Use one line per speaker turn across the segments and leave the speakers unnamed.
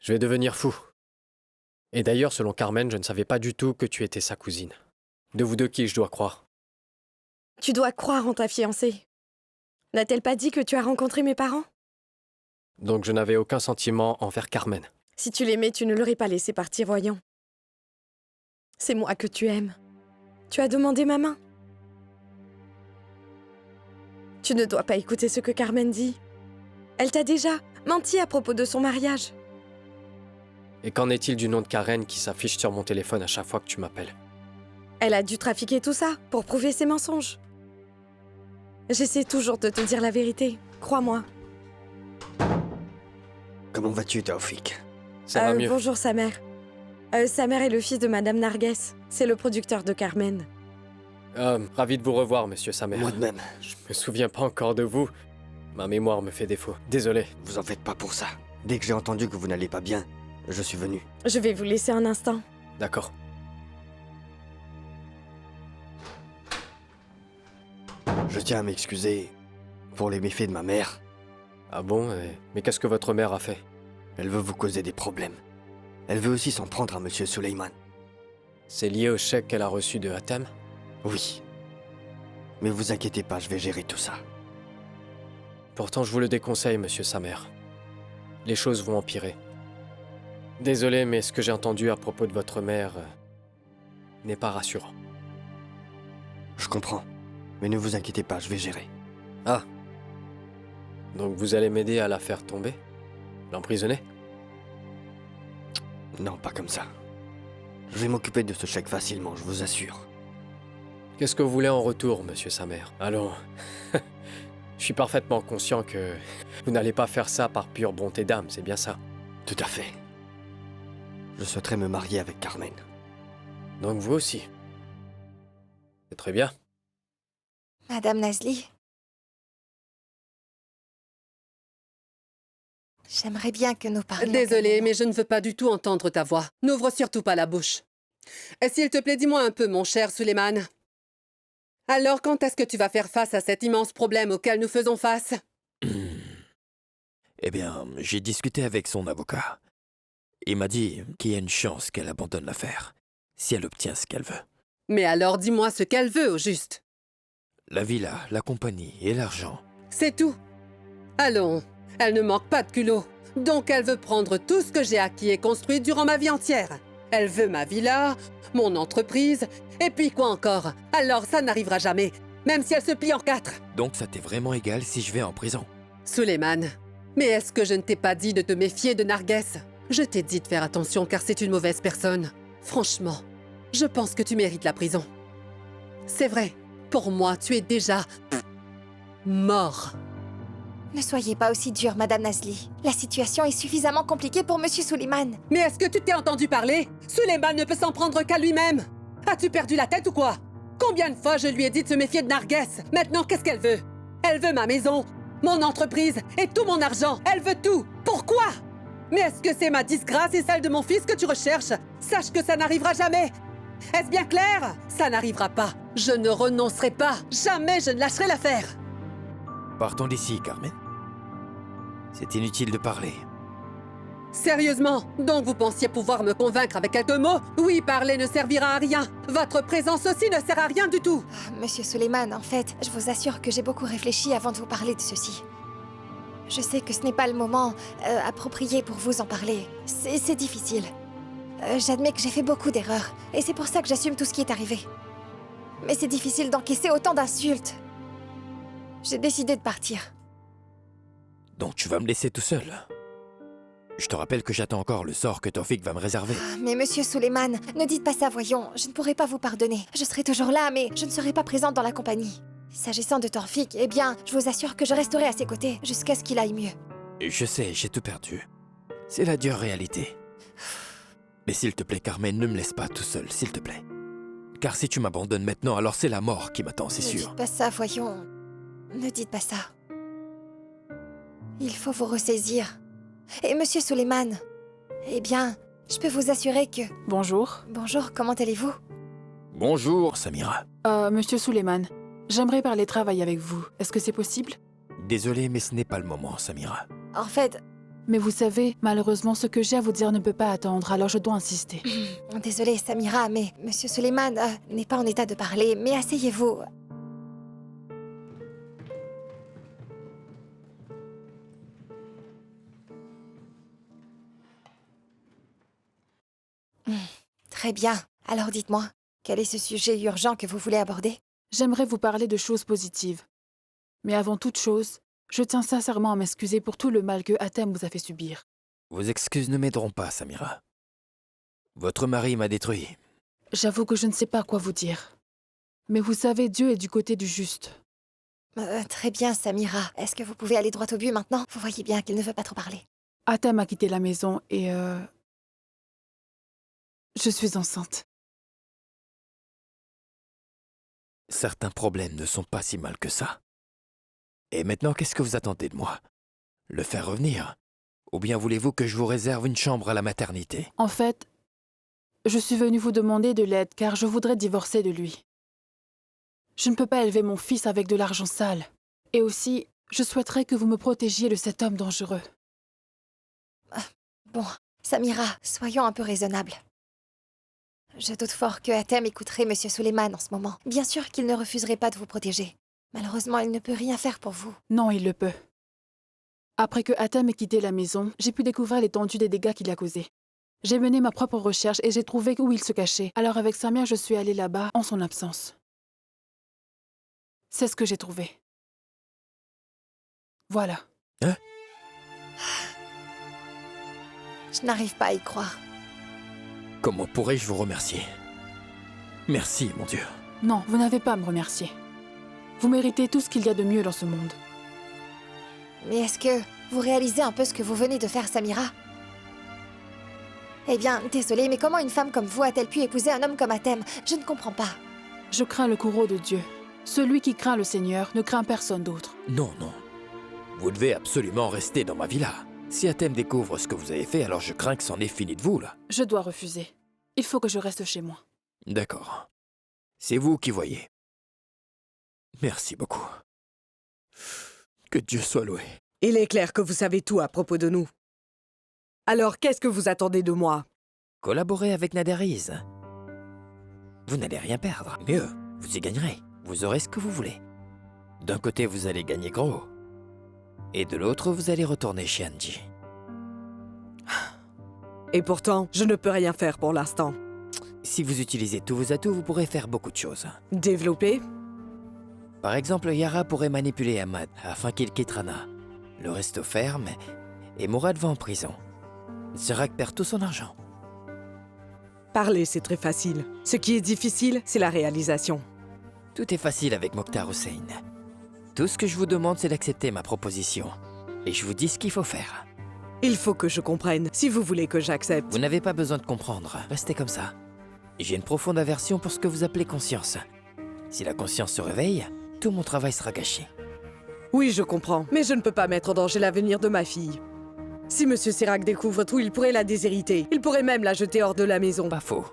Je vais devenir fou. Et d'ailleurs, selon Carmen, je ne savais pas du tout que tu étais sa cousine. De vous deux, qui je dois croire?
Tu dois croire en ta fiancée. N'a-t-elle pas dit que tu as rencontré mes parents?
Donc je n'avais aucun sentiment envers Carmen.
Si tu l'aimais, tu ne l'aurais pas laissé partir, voyons. C'est moi que tu aimes. Tu as demandé ma main. Tu ne dois pas écouter ce que Carmen dit. Elle t'a déjà menti à propos de son mariage.
Et qu'en est-il du nom de Karen qui s'affiche sur mon téléphone à chaque fois que tu m'appelles?
Elle a dû trafiquer tout ça pour prouver ses mensonges. J'essaie toujours de te dire la vérité, crois-moi.
Comment vas-tu, Taoufik?
Ça va mieux.
Bonjour, Samer. Samer est le fils de Madame Nargues. C'est le producteur de Carmen.
Ravi de vous revoir, monsieur Samer.
Moi de même.
Je me souviens pas encore de vous. Ma mémoire me fait défaut. Désolé.
Vous en faites pas pour ça. Dès que j'ai entendu que vous n'allez pas bien, je suis venu.
Je vais vous laisser un instant.
D'accord.
Je tiens à m'excuser pour les méfaits de ma mère.
Ah bon? Mais qu'est-ce que votre mère a fait?
Elle veut vous causer des problèmes. Elle veut aussi s'en prendre à Monsieur Suleiman.
C'est lié au chèque qu'elle a reçu de Hatem?
Oui. Mais vous inquiétez pas, je vais gérer tout ça.
Pourtant, je vous le déconseille, monsieur Samer. Les choses vont empirer. Désolé, mais ce que j'ai entendu à propos de votre mère n'est pas rassurant.
Je comprends. Mais ne vous inquiétez pas, je vais gérer.
Ah. Donc vous allez m'aider à la faire tomber? L'emprisonner?
Non, pas comme ça. Je vais m'occuper de ce chèque facilement, je vous assure.
Qu'est-ce que vous voulez en retour, monsieur Samer? Allons. Je suis parfaitement conscient que vous n'allez pas faire ça par pure bonté d'âme, c'est bien ça?
Tout à fait. Je souhaiterais me marier avec Carmen.
Donc vous aussi. C'est très bien.
Madame Nazli, j'aimerais bien que nous parlions.
Désolée, mais je ne veux pas du tout entendre ta voix. N'ouvre surtout pas la bouche. Et s'il te plaît, dis-moi un peu, mon cher Suleiman. Alors, quand est-ce que tu vas faire face à cet immense problème auquel nous faisons face?
Eh bien, j'ai discuté avec son avocat. Il m'a dit qu'il y a une chance qu'elle abandonne l'affaire, si elle obtient ce qu'elle veut.
Mais alors, dis-moi ce qu'elle veut, au juste.
La villa, la compagnie et l'argent.
C'est tout. Allons, elle ne manque pas de culot. Donc elle veut prendre tout ce que j'ai acquis et construit durant ma vie entière. Elle veut ma villa, mon entreprise, et puis quoi encore? Alors ça n'arrivera jamais, même si elle se plie en 4.
Donc ça t'est vraiment égal si je vais en prison?
Suleiman, mais est-ce que je ne t'ai pas dit de te méfier de Nargues? Je t'ai dit de faire attention car c'est une mauvaise personne. Franchement, je pense que tu mérites la prison. C'est vrai, pour moi, tu es déjà mort.
Ne soyez pas aussi dure, Madame Nazli. La situation est suffisamment compliquée pour Monsieur Suleiman.
Mais est-ce que tu t'es entendu parler? Suleiman ne peut s'en prendre qu'à lui-même. As-tu perdu la tête ou quoi? Combien de fois je lui ai dit de se méfier de Nargues? Maintenant, qu'est-ce qu'elle veut? Elle veut ma maison, mon entreprise et tout mon argent. Elle veut tout. Pourquoi? Mais est-ce que c'est ma disgrâce et celle de mon fils que tu recherches? Sache que ça n'arrivera jamais. Est-ce bien clair? Ça n'arrivera pas. Je ne renoncerai pas. Jamais je ne lâcherai l'affaire.
Partons d'ici, Carmen. C'est inutile de parler.
Sérieusement, donc vous pensiez pouvoir me convaincre avec quelques mots? Oui, parler ne servira à rien. Votre présence aussi ne sert à rien du tout.
Monsieur Suleiman, en fait, je vous assure que j'ai beaucoup réfléchi avant de vous parler de ceci. Je sais que ce n'est pas le moment approprié pour vous en parler. C'est difficile. J'admets que j'ai fait beaucoup d'erreurs, et c'est pour ça que j'assume tout ce qui est arrivé. Mais c'est difficile d'encaisser autant d'insultes. J'ai décidé de partir.
Donc tu vas me laisser tout seul? Je te rappelle que j'attends encore le sort que Taoufik va me réserver.
Mais Monsieur Suleiman, ne dites pas ça, voyons. Je ne pourrai pas vous pardonner. Je serai toujours là, mais je ne serai pas présente dans la compagnie. S'agissant de Taoufik, eh bien, je vous assure que je resterai à ses côtés, jusqu'à ce qu'il aille mieux.
Je sais, j'ai tout perdu. C'est la dure réalité. Mais s'il te plaît, Carmen, ne me laisse pas tout seul, s'il te plaît. Car si tu m'abandonnes maintenant, alors c'est la mort qui m'attend, c'est sûr.
Ne dites pas ça, voyons. Ne dites pas ça. Il faut vous ressaisir. Et Monsieur Suleiman, eh bien, je peux vous assurer que...
Bonjour.
Bonjour, comment allez-vous?
Bonjour, Samira.
Monsieur Suleiman, j'aimerais parler travail avec vous. Est-ce que c'est possible?
Désolé, mais ce n'est pas le moment, Samira.
En fait,
Mais vous savez, malheureusement, ce que j'ai à vous dire ne peut pas attendre, alors je dois insister.
Désolée, Samira, mais Monsieur Suleiman n'est pas en état de parler, mais asseyez-vous. Très bien. Alors dites-moi, quel est ce sujet urgent que vous voulez aborder?
J'aimerais vous parler de choses positives. Mais avant toute chose, je tiens sincèrement à m'excuser pour tout le mal que Atem vous a fait subir.
Vos excuses ne m'aideront pas, Samira. Votre mari m'a détruit.
J'avoue que je ne sais pas quoi vous dire. Mais vous savez, Dieu est du côté du juste.
Très bien, Samira. Est-ce que vous pouvez aller droit au but maintenant? Vous voyez bien qu'il ne veut pas trop parler.
Atem a quitté la maison et je suis enceinte.
Certains problèmes ne sont pas si mal que ça. Et maintenant, qu'est-ce que vous attendez de moi? Le faire revenir? Ou bien voulez-vous que je vous réserve une chambre à la maternité?
En fait, je suis venue vous demander de l'aide car je voudrais divorcer de lui. Je ne peux pas élever mon fils avec de l'argent sale. Et aussi, je souhaiterais que vous me protégiez de cet homme dangereux.
Bon, Samira, soyons un peu raisonnables. Je doute fort que Atem écouterait Monsieur Suleiman en ce moment. Bien sûr qu'il ne refuserait pas de vous protéger. Malheureusement, il ne peut rien faire pour vous.
Non, il le peut. Après que Atem ait quitté la maison, j'ai pu découvrir l'étendue des dégâts qu'il a causés. J'ai mené ma propre recherche et j'ai trouvé où il se cachait. Alors avec Samir, je suis allée là-bas en son absence. C'est ce que j'ai trouvé. Voilà.
Hein?
Je n'arrive pas à y croire.
Comment pourrais-je vous remercier? Merci, mon Dieu.
Non, vous n'avez pas à me remercier. Vous méritez tout ce qu'il y a de mieux dans ce monde.
Mais est-ce que vous réalisez un peu ce que vous venez de faire, Samira? Eh bien, désolée, mais comment une femme comme vous a-t-elle pu épouser un homme comme Atem? Je ne comprends pas.
Je crains le courroux de Dieu. Celui qui craint le Seigneur ne craint personne d'autre.
Non, non. Vous devez absolument rester dans ma villa. Si Atem découvre ce que vous avez fait, alors je crains que c'en ait fini de vous, là.
Je dois refuser. Il faut que je reste chez moi.
D'accord. C'est vous qui voyez. Merci beaucoup. Que Dieu soit loué.
Il est clair que vous savez tout à propos de nous. Alors, qu'est-ce que vous attendez de moi?
Collaborez avec Naderiz. Vous n'allez rien perdre. Mieux, vous y gagnerez. Vous aurez ce que vous voulez. D'un côté, vous allez gagner gros. Et de l'autre, vous allez retourner chez Angie.
Et pourtant, je ne peux rien faire pour l'instant.
Si vous utilisez tous vos atouts, vous pourrez faire beaucoup de choses.
Développer?
Par exemple, Yara pourrait manipuler Ahmad afin qu'il quitte Rana. Le resto ferme et Mourad va en prison. Zerak perd tout son argent.
Parler, c'est très facile. Ce qui est difficile, c'est la réalisation.
Tout est facile avec Mokhtar Hussein. Tout ce que je vous demande, c'est d'accepter ma proposition. Et je vous dis ce qu'il faut faire.
Il faut que je comprenne, si vous voulez que j'accepte.
Vous n'avez pas besoin de comprendre. Restez comme ça. J'ai une profonde aversion pour ce que vous appelez conscience. Si la conscience se réveille, tout mon travail sera gâché.
Oui, je comprends, mais je ne peux pas mettre en danger l'avenir de ma fille. Si Monsieur Zerak découvre tout, il pourrait la déshériter. Il pourrait même la jeter hors de la maison.
Pas faux.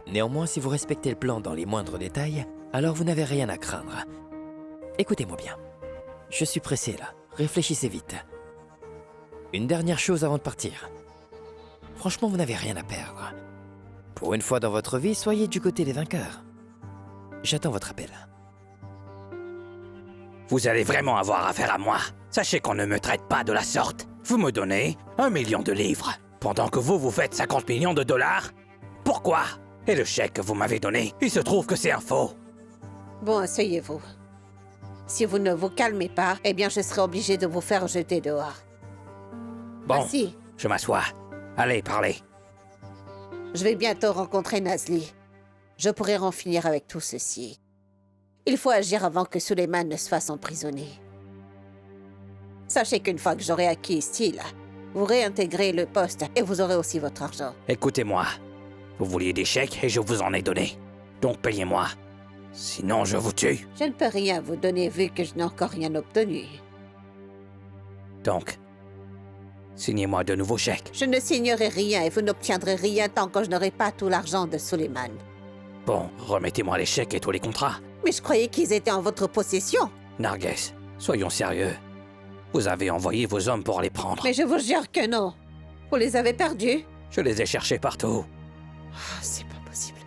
Néanmoins, si vous respectez le plan dans les moindres détails, alors vous n'avez rien à craindre. Écoutez-moi bien. Je suis pressé là. Réfléchissez vite. Une dernière chose avant de partir. Franchement, vous n'avez rien à perdre. Pour une fois dans votre vie, soyez du côté des vainqueurs. J'attends votre appel.
Vous allez vraiment avoir affaire à moi. Sachez qu'on ne me traite pas de la sorte. Vous me donnez 1 million de livres, pendant que vous faites 50 millions de dollars. Pourquoi? Et le chèque que vous m'avez donné, il se trouve que c'est un faux.
Bon, asseyez-vous. Si vous ne vous calmez pas, eh bien je serai obligé de vous faire jeter dehors.
Bon,
Assis.
je m'assois. Allez, parlez.
Je vais bientôt rencontrer Nazli. Je pourrai en finir avec tout ceci. Il faut agir avant que Suleiman ne se fasse emprisonner. Sachez qu'une fois que j'aurai acquis Steel, vous réintégrez le poste et vous aurez aussi votre argent.
Écoutez-moi. Vous vouliez des chèques et je vous en ai donné. Donc payez-moi. Sinon, je vous tue.
Je ne peux rien vous donner vu que je n'ai encore rien obtenu.
Donc, signez-moi de nouveaux chèques.
Je ne signerai rien et vous n'obtiendrez rien tant que je n'aurai pas tout l'argent de Suleiman.
Bon, remettez-moi les chèques et tous les contrats.
Mais je croyais qu'ils étaient en votre possession.
Narges, soyons sérieux. Vous avez envoyé vos hommes pour les prendre.
Mais je vous jure que non. Vous les avez perdus.
Je les ai cherchés partout.
C'est pas possible.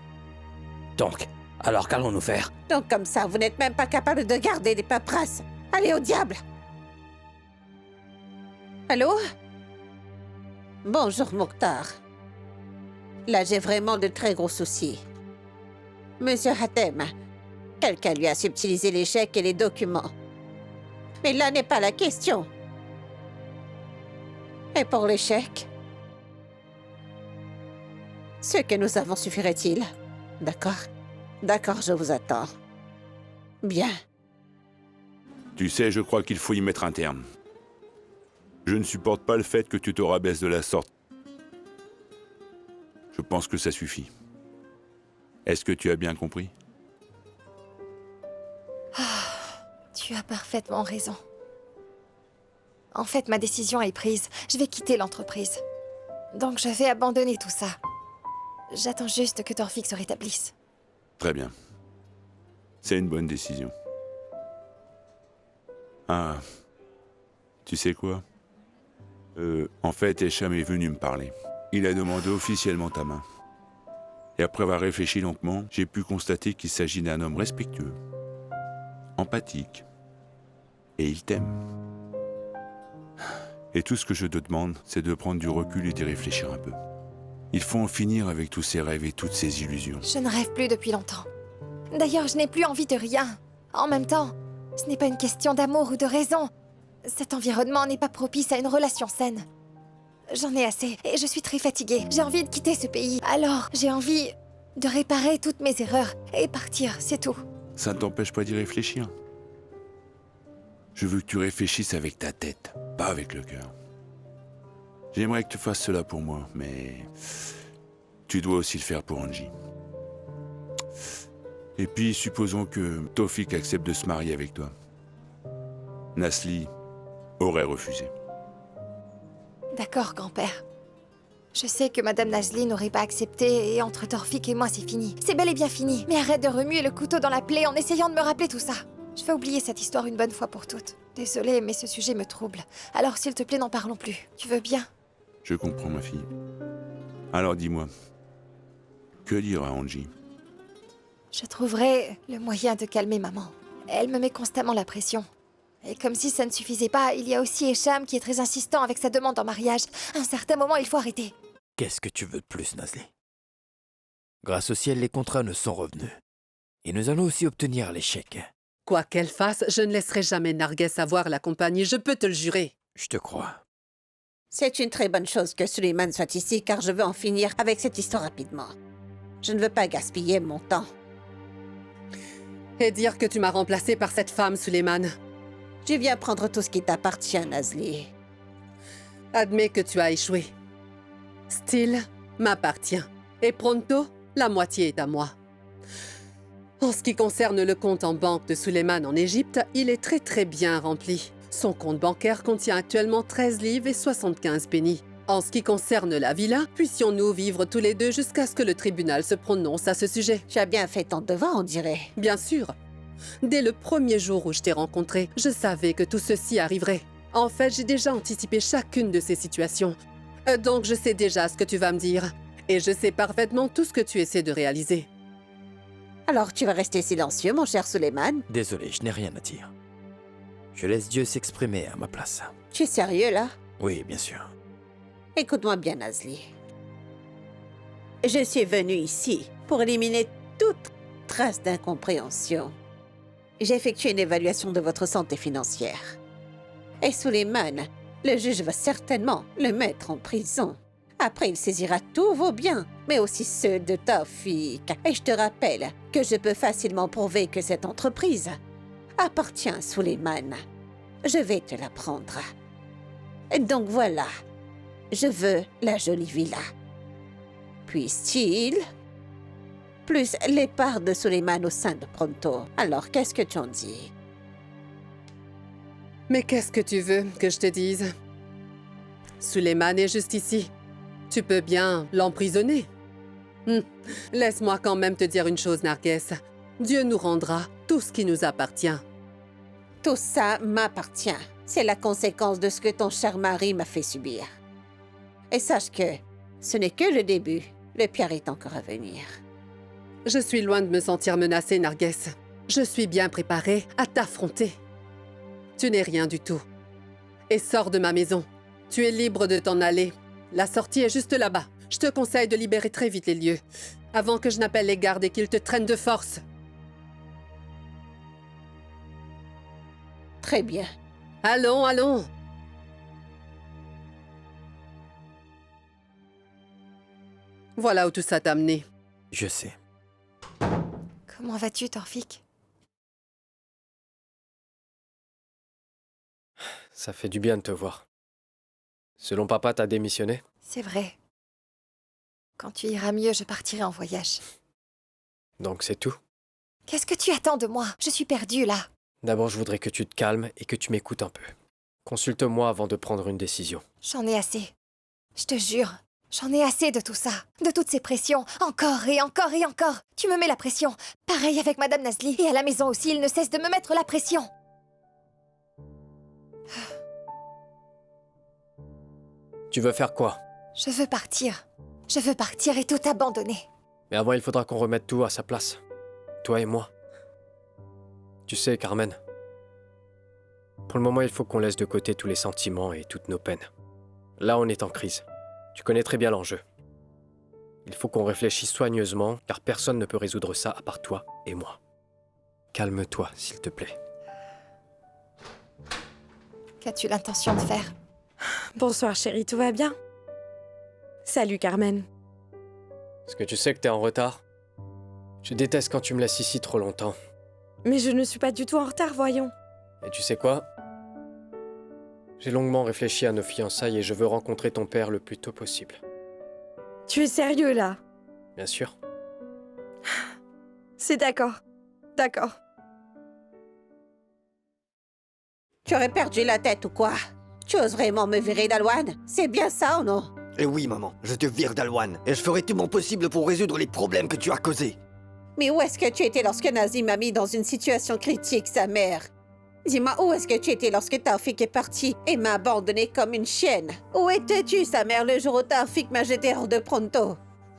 Donc, alors qu'allons-nous faire?
Donc comme ça, vous n'êtes même pas capable de garder des paperasses. Allez au diable. Allô? Bonjour, Mokhtar. Là, j'ai vraiment de très gros soucis. Monsieur Hatem, quelqu'un lui a subtilisé les chèques et les documents. Mais là n'est pas la question. Et pour les chèques? Ce que nous avons suffirait-il? D'accord. D'accord, je vous attends. Bien.
Tu sais, je crois qu'il faut y mettre un terme. Je ne supporte pas le fait que tu te rabaisses de la sorte. Je pense que ça suffit. Est-ce que tu as bien compris?
Tu as parfaitement raison. En fait, ma décision est prise. Je vais quitter l'entreprise. Donc je vais abandonner tout ça. J'attends juste que Torfik se rétablisse.
Très bien. C'est une bonne décision. Ah, tu sais quoi? En fait, Esham est venu me parler. Il a demandé officiellement ta main. Et après avoir réfléchi longuement, j'ai pu constater qu'il s'agit d'un homme respectueux, empathique, et il t'aime. Et tout ce que je te demande, c'est de prendre du recul et d'y réfléchir un peu. Il faut en finir avec tous ces rêves et toutes ces illusions.
Je ne rêve plus depuis longtemps. D'ailleurs, je n'ai plus envie de rien. En même temps, ce n'est pas une question d'amour ou de raison. Cet environnement n'est pas propice à une relation saine. J'en ai assez et je suis très fatiguée. J'ai envie de quitter ce pays. Alors, j'ai envie de réparer toutes mes erreurs et partir, c'est tout.
Ça ne t'empêche pas d'y réfléchir. Je veux que tu réfléchisses avec ta tête, pas avec le cœur. J'aimerais que tu fasses cela pour moi, mais tu dois aussi le faire pour Angie. Et puis, supposons que Tawfik accepte de se marier avec toi. Nasli aurait refusé.
D'accord, grand-père. Je sais que Madame Nasli n'aurait pas accepté et entre Torfik et moi, c'est fini. C'est bel et bien fini. Mais arrête de remuer le couteau dans la plaie en essayant de me rappeler tout ça. Je vais oublier cette histoire une bonne fois pour toutes. Désolée, mais ce sujet me trouble. Alors, s'il te plaît, n'en parlons plus. Tu veux bien?
Je comprends, ma fille. Alors dis-moi, que dire à Angie?
Je trouverai le moyen de calmer maman. Elle me met constamment la pression. Et comme si ça ne suffisait pas, il y a aussi Esham qui est très insistant avec sa demande en mariage. À un certain moment, il faut arrêter.
Qu'est-ce que tu veux de plus, Nasli? Grâce au ciel, les contrats nous sont revenus. Et nous allons aussi obtenir les chèques.
Quoi qu'elle fasse, je ne laisserai jamais Narguess avoir la compagnie, je peux te le jurer.
Je te crois.
C'est une très bonne chose que Suleiman soit ici, car je veux en finir avec cette histoire rapidement. Je ne veux pas gaspiller mon temps.
Et dire que tu m'as remplacé par cette femme, Suleiman.
Tu viens prendre tout ce qui t'appartient, Nasli.
Admets que tu as échoué. Style m'appartient. Et pronto, la moitié est à moi. En ce qui concerne le compte en banque de Suleiman en Égypte, il est très bien rempli. Son compte bancaire contient actuellement 13 livres et 75 pennies. En ce qui concerne la villa, puissions-nous vivre tous les deux jusqu'à ce que le tribunal se prononce à ce sujet.
Tu as bien fait ton devoir, on dirait.
Bien sûr. Dès le premier jour où je t'ai rencontré, je savais que tout ceci arriverait. En fait, j'ai déjà anticipé chacune de ces situations. Donc je sais déjà ce que tu vas me dire. Et je sais parfaitement tout ce que tu essaies de réaliser.
Alors tu vas rester silencieux, mon cher Suleiman?
Désolé, je n'ai rien à dire. Je laisse Dieu s'exprimer à ma place.
Tu es sérieux, là?
Oui, bien sûr.
Écoute-moi bien, Nasli. Je suis venue ici pour éliminer toute trace d'incompréhension. J'ai effectué une évaluation de votre santé financière. Et Suleiman, le juge va certainement le mettre en prison. Après, il saisira tous vos biens, mais aussi ceux de Tawfik. Et je te rappelle que je peux facilement prouver que cette entreprise appartient à Suleiman. Je vais te la prendre. Donc voilà, je veux la jolie villa. Puis style, plus les parts de Suleiman au sein de Pronto. Alors, qu'est-ce que tu en dis?
Mais qu'est-ce que tu veux que je te dise? Suleiman est juste ici. Tu peux bien l'emprisonner. Laisse-moi quand même te dire une chose, Narguess. Dieu nous rendra tout ce qui nous appartient.
Tout ça m'appartient. C'est la conséquence de ce que ton cher mari m'a fait subir. Et sache que ce n'est que le début. Le pire est encore à venir.
Je suis loin de me sentir menacée, Narguès. Je suis bien préparée à t'affronter. Tu n'es rien du tout. Et sors de ma maison. Tu es libre de t'en aller. La sortie est juste là-bas. Je te conseille de libérer très vite les lieux, avant que je n'appelle les gardes et qu'ils te traînent de force.
Très bien.
Allons, allons! Voilà où tout ça t'a amené.
Je sais.
Comment vas-tu, Torfik?
Ça fait du bien de te voir. Selon papa, t'as démissionné?
C'est vrai. Quand tu iras mieux, je partirai en voyage.
Donc c'est tout?
Qu'est-ce que tu attends de moi? Je suis perdue, là.
D'abord, je voudrais que tu te calmes et que tu m'écoutes un peu. Consulte-moi avant de prendre une décision.
J'en ai assez. Je te jure, j'en ai assez de tout ça. De toutes ces pressions. Encore et encore et encore. Tu me mets la pression. Pareil avec Madame Nazli. Et à la maison aussi, il ne cesse de me mettre la pression.
Tu veux faire quoi?
Je veux partir. Je veux partir et tout abandonner.
Mais avant, il faudra qu'on remette tout à sa place. Toi et moi. Tu sais, Carmen, pour le moment, il faut qu'on laisse de côté tous les sentiments et toutes nos peines. Là, on est en crise. Tu connais très bien l'enjeu. Il faut qu'on réfléchisse soigneusement, car personne ne peut résoudre ça à part toi et moi. Calme-toi, s'il te plaît.
Qu'as-tu l'intention de faire?
Bonsoir chérie, tout va bien? Salut Carmen.
Est-ce que tu sais que t'es en retard? Je déteste quand tu me laisses ici trop longtemps.
Mais je ne suis pas du tout en retard, voyons.
Et tu sais quoi? J'ai longuement réfléchi à nos fiançailles et je veux rencontrer ton père le plus tôt possible.
Tu es sérieux là?
Bien sûr.
C'est d'accord. D'accord.
Tu aurais perdu la tête ou quoi? Tu oses vraiment me virer d'Alwan? C'est bien ça ou non?
Et oui, maman, je te vire d'Alwan, et je ferai tout mon possible pour résoudre les problèmes que tu as causés.
Mais où est-ce que tu étais lorsque Nazim m'a mis dans une situation critique, sa mère? Dis-moi, où est-ce que tu étais lorsque Taoufik est parti et m'a abandonné comme une chienne? Où étais-tu, sa mère, le jour où Taoufik m'a jeté hors de Pronto?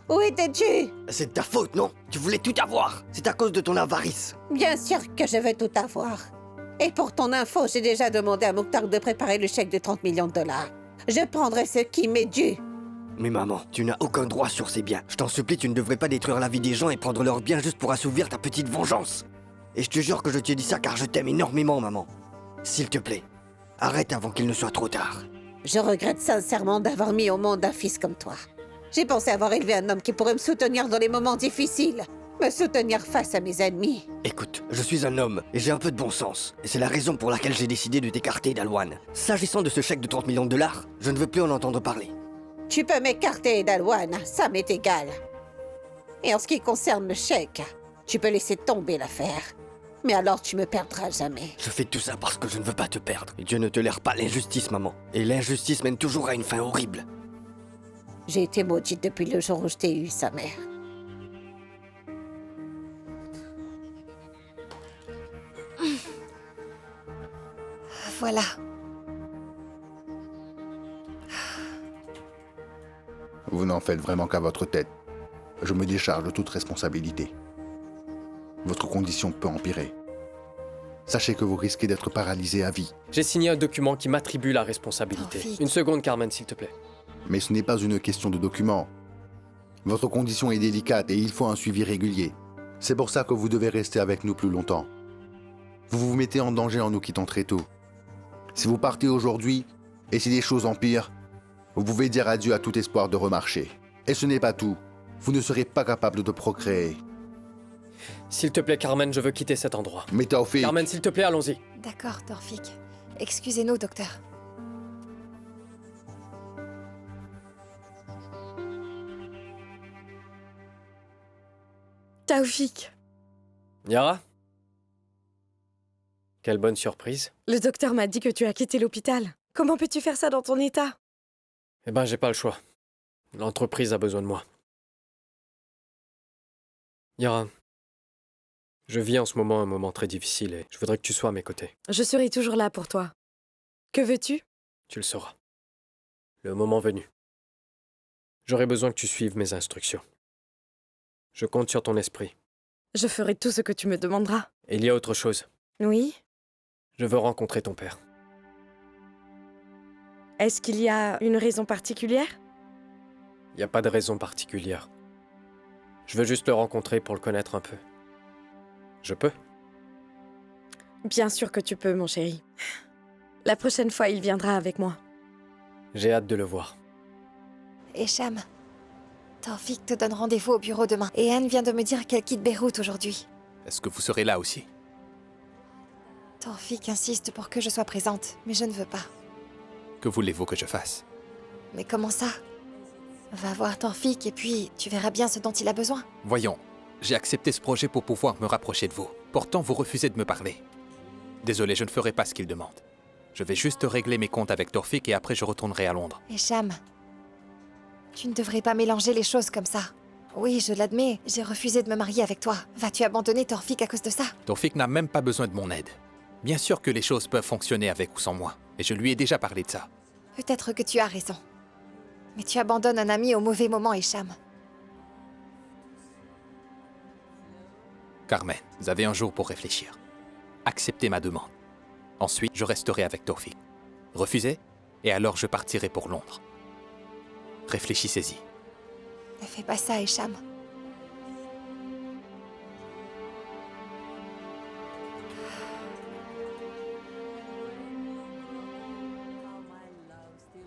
Où étais-tu?
C'est de ta faute, non? Tu voulais tout avoir. C'est à cause de ton avarice.
Bien sûr que je veux tout avoir. Et pour ton info, j'ai déjà demandé à Mokhtar de préparer le chèque de 30 millions de dollars. Je prendrai ce qui m'est dû.
Mais maman, tu n'as aucun droit sur ces biens. Je t'en supplie, tu ne devrais pas détruire la vie des gens et prendre leurs biens juste pour assouvir ta petite vengeance. Et je te jure que je t'ai dit ça car je t'aime énormément, maman. S'il te plaît, arrête avant qu'il ne soit trop tard.
Je regrette sincèrement d'avoir mis au monde un fils comme toi. J'ai pensé avoir élevé un homme qui pourrait me soutenir dans les moments difficiles, me soutenir face à mes ennemis.
Écoute, je suis un homme et j'ai un peu de bon sens. Et c'est la raison pour laquelle j'ai décidé de t'écarter d'Alwan. S'agissant de ce chèque de 30 millions de dollars, je ne veux plus en entendre parler.
Tu peux m'écarter d'Alwan, ça m'est égal. Et en ce qui concerne le chèque, tu peux laisser tomber l'affaire. Mais alors tu me perdras jamais.
Je fais tout ça parce que je ne veux pas te perdre. Et Dieu ne tolère pas l'injustice, maman. Et l'injustice mène toujours à une fin horrible.
J'ai été maudite depuis le jour où je t'ai eu, sa mère.
Voilà.
Vous n'en faites vraiment qu'à votre tête. Je me décharge de toute responsabilité. Votre condition peut empirer. Sachez que vous risquez d'être paralysé à vie.
J'ai signé un document qui m'attribue la responsabilité.
Taoufik.
Une seconde, Carmen, s'il te plaît.
Mais ce n'est pas une question de document. Votre condition est délicate et il faut un suivi régulier. C'est pour ça que vous devez rester avec nous plus longtemps. Vous vous mettez en danger en nous quittant très tôt. Si vous partez aujourd'hui, et si les choses empirent, vous pouvez dire adieu à tout espoir de remarcher. Et ce n'est pas tout. Vous ne serez pas capable de procréer.
S'il te plaît, Carmen, je veux quitter cet endroit.
Mais Taoufik...
Carmen, s'il te plaît, allons-y.
D'accord, Torfik. Excusez-nous, docteur.
Taoufik,
Yara? Quelle bonne surprise.
le docteur m'a dit que tu as quitté l'hôpital. Comment peux-tu faire ça dans ton état?
Eh ben, j'ai pas le choix. L'entreprise a besoin de moi. Yara, Je vis en ce moment un moment très difficile et je voudrais que tu sois à mes côtés.
Je serai toujours là pour toi. Que veux-tu?
Tu le sauras. Le moment venu. J'aurai besoin que tu suives mes instructions. Je compte sur ton esprit.
Je ferai tout ce que tu me demanderas.
Et il y a autre chose.
Oui?
Je veux rencontrer ton père.
Est-ce qu'il y a une raison particulière?
Il n'y a pas de raison particulière. Je veux juste le rencontrer pour le connaître un peu. Je peux?
Bien sûr que tu peux, mon chéri. La prochaine fois, il viendra avec moi.
J'ai hâte de le voir.
Hicham, Taufik te donne rendez-vous au bureau demain. Et Anne vient de me dire qu'elle quitte Beyrouth aujourd'hui.
Est-ce que vous serez là aussi?
Taufik insiste pour que je sois présente, mais je ne veux pas.
Que voulez-vous que je fasse?
Mais comment ça? Va voir Taufik et puis tu verras bien ce dont il a besoin.
Voyons, j'ai accepté ce projet pour pouvoir me rapprocher de vous. Pourtant, vous refusez de me parler. Désolé, je ne ferai pas ce qu'il demande. Je vais juste régler mes comptes avec Taufik et après je retournerai à Londres.
Hicham, tu ne devrais pas mélanger les choses comme ça. Oui, je l'admets, j'ai refusé de me marier avec toi. Vas-tu abandonner Taufik à cause de ça?
Taufik n'a même pas besoin de mon aide. Bien sûr que les choses peuvent fonctionner avec ou sans moi. Et je lui ai déjà parlé de ça.
Peut-être que tu as raison. Mais tu abandonnes un ami au mauvais moment, Hicham.
Carmen, vous avez un jour pour réfléchir. Acceptez ma demande. Ensuite, je resterai avec Taufik. Refusez, et alors je partirai pour Londres. Réfléchissez-y.
Ne fais pas ça, Hicham.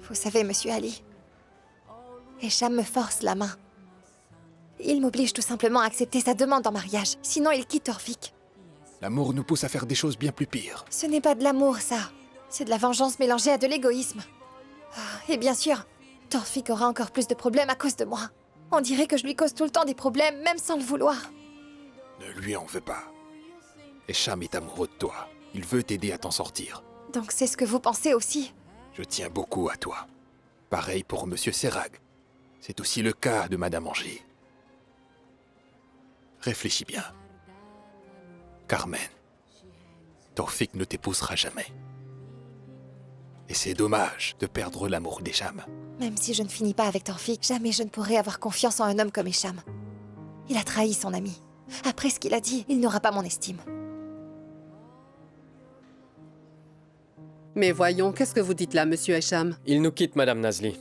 Vous savez, monsieur Ali, Hicham me force la main. Il m'oblige tout simplement à accepter sa demande en mariage. Sinon, il quitte Taufik.
L'amour nous pousse à faire des choses bien plus pires.
Ce n'est pas de l'amour, ça. C'est de la vengeance mélangée à de l'égoïsme. Et bien sûr, Taufik aura encore plus de problèmes à cause de moi. On dirait que je lui cause tout le temps des problèmes, même sans le vouloir.
Ne lui en veux pas. Hicham est amoureux de toi. Il veut t'aider à t'en sortir.
Donc c'est ce que vous pensez aussi?
Je tiens beaucoup à toi. Pareil pour Monsieur Serag. C'est aussi le cas de Madame Angier. Réfléchis bien. Carmen, Taufik ne t'épousera jamais. Et c'est dommage de perdre l'amour d'Hicham.
Même si je ne finis pas avec Taufik, jamais je ne pourrai avoir confiance en un homme comme Hicham. Il a trahi son ami. Après ce qu'il a dit, il n'aura pas mon estime.
Mais voyons, qu'est-ce que vous dites là, monsieur Hicham?
Il nous quitte, Madame Nazli.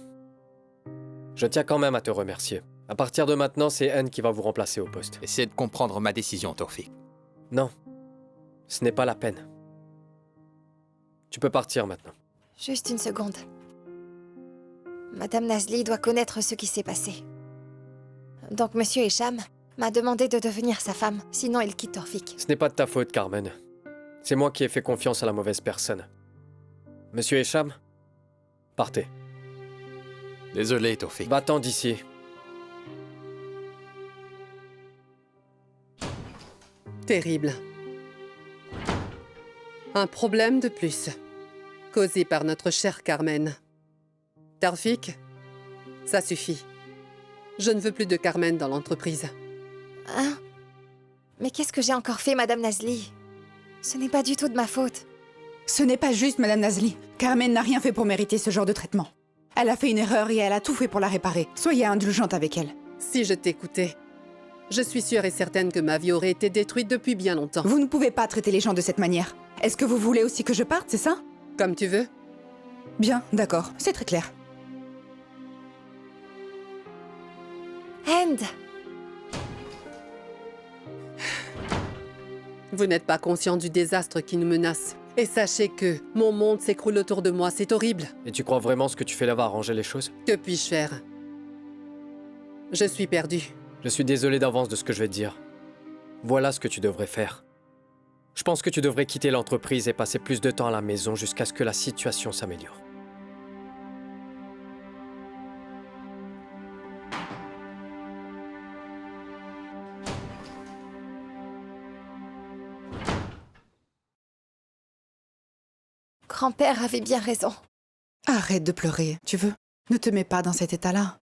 Je tiens quand même à te remercier. À partir de maintenant, c'est Anne qui va vous remplacer au poste.
Essayez de comprendre ma décision, Taufik.
Non, ce n'est pas la peine. Tu peux partir maintenant.
Juste une seconde. Madame Nazli doit connaître ce qui s'est passé. Donc monsieur Hicham m'a demandé de devenir sa femme, sinon il quitte Taufik.
Ce n'est pas de ta faute, Carmen. C'est moi qui ai fait confiance à la mauvaise personne. Monsieur Hicham, partez.
Désolé, Taufik.
Va-t'en d'ici.
Terrible. Un problème de plus. Causé par notre chère Carmen. Taufik, ça suffit. Je ne veux plus de Carmen dans l'entreprise.
Hein? Mais qu'est-ce que j'ai encore fait, Madame Nazli? Ce n'est pas du tout de ma faute.
Ce n'est pas juste, Madame Nazli. Carmen n'a rien fait pour mériter ce genre de traitement. Elle a fait une erreur et elle a tout fait pour la réparer. Soyez indulgente avec elle.
Si je t'écoutais, je suis sûre et certaine que ma vie aurait été détruite depuis bien longtemps.
Vous ne pouvez pas traiter les gens de cette manière. Est-ce que vous voulez aussi que je parte, c'est ça?
Comme tu veux.
Bien, d'accord. C'est très clair.
End!
Vous n'êtes pas conscient du désastre qui nous menace. Et sachez que mon monde s'écroule autour de moi, c'est horrible.
Et tu crois vraiment ce que tu fais là va arranger les choses?
Que puis-je faire? Je suis perdue.
Je suis désolé d'avance de ce que je vais te dire. Voilà ce que tu devrais faire. Je pense que tu devrais quitter l'entreprise et passer plus de temps à la maison jusqu'à ce que la situation s'améliore.
Grand-père avait bien raison.
Arrête de pleurer, tu veux? Ne te mets pas dans cet état-là.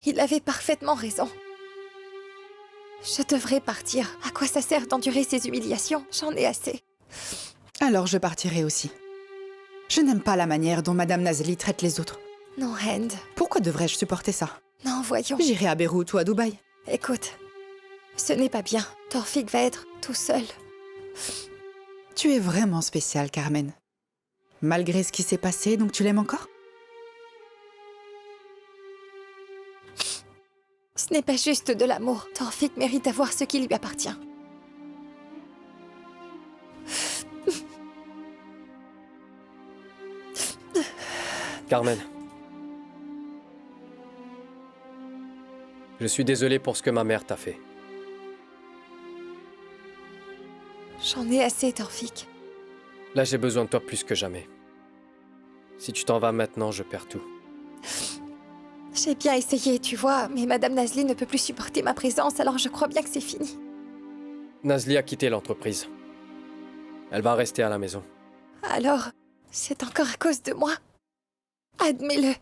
Il avait parfaitement raison. Je devrais partir. À quoi ça sert d'endurer ces humiliations? J'en ai assez.
Alors je partirai aussi. Je n'aime pas la manière dont Madame Nazli traite les autres.
Non, Hand.
Pourquoi devrais-je supporter ça?
Non, voyons.
J'irai à Beyrouth ou à Dubaï.
Écoute, ce n'est pas bien. Torfik va être tout seul.
Tu es vraiment spéciale, Carmen. Malgré ce qui s'est passé, donc tu l'aimes encore?
Ce n'est pas juste de l'amour. Torfik mérite d'avoir ce qui lui appartient.
Carmen. Je suis désolé pour ce que ma mère t'a fait.
J'en ai assez, Torfik.
Là, j'ai besoin de toi plus que jamais. Si tu t'en vas maintenant, je perds tout.
J'ai bien essayé, tu vois, mais Madame Nazli ne peut plus supporter ma présence, alors je crois bien que c'est fini.
Nazli a quitté l'entreprise. Elle va rester à la maison.
Alors, c'est encore à cause de moi? Admets-le.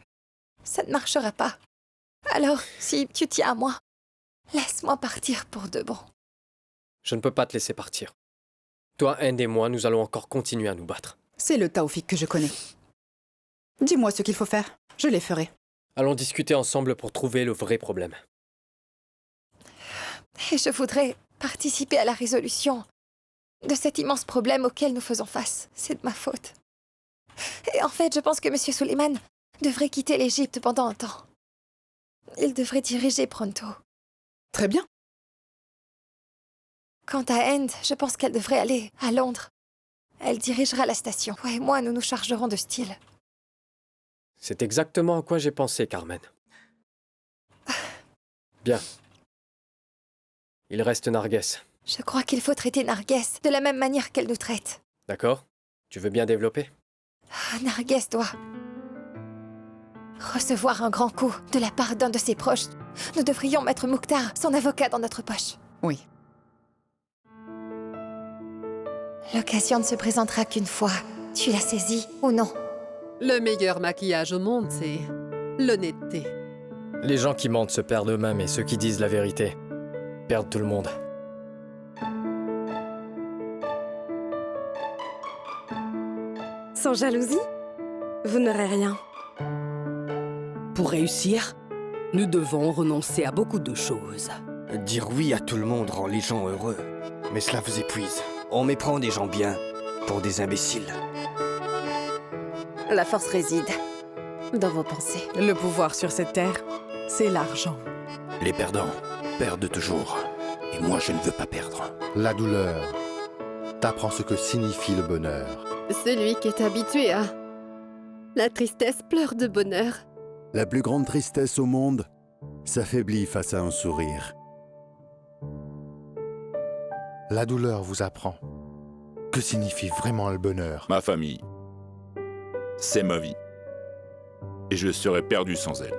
Ça ne marchera pas. Alors, si tu tiens à moi, laisse-moi partir pour de bon.
Je ne peux pas te laisser partir. Toi, Hand et moi, nous allons encore continuer à nous battre.
C'est le Taoufik que je connais. Dis-moi ce qu'il faut faire. Je les ferai.
Allons discuter ensemble pour trouver le vrai problème.
Et je voudrais participer à la résolution de cet immense problème auquel nous faisons face. C'est de ma faute. Et en fait, je pense que M. Suleiman devrait quitter l'Égypte pendant un temps. Il devrait diriger Pronto.
Très bien.
Quant à Hand, je pense qu'elle devrait aller à Londres. Elle dirigera la station. Toi et moi, nous nous chargerons de style.
C'est exactement à quoi j'ai pensé, Carmen. Bien. Il reste Narges.
Je crois qu'il faut traiter Narges de la même manière qu'elle nous traite.
D'accord? Tu veux bien développer?
Narges doit recevoir un grand coup de la part d'un de ses proches. Nous devrions mettre Mukhtar, son avocat, dans notre poche.
Oui.
L'occasion ne se présentera qu'une fois. Tu l'as saisie ou non?
Le meilleur maquillage au monde, c'est l'honnêteté.
Les gens qui mentent se perdent eux-mêmes et ceux qui disent la vérité perdent tout le monde.
Sans jalousie, vous n'aurez rien.
Pour réussir, nous devons renoncer à beaucoup de choses.
Dire oui à tout le monde rend les gens heureux. Mais cela vous épuise. On méprend des gens bien pour des imbéciles.
La force réside dans vos pensées. Le pouvoir sur cette terre, c'est l'argent.
Les perdants perdent toujours. Et moi, je ne veux pas perdre.
La douleur t'apprend ce que signifie le bonheur.
Celui qui est habitué à la tristesse pleure de bonheur.
La plus grande tristesse au monde s'affaiblit face à un sourire.
La douleur vous apprend que signifie vraiment le bonheur.
Ma famille, c'est ma vie. Et je serais perdu sans elle.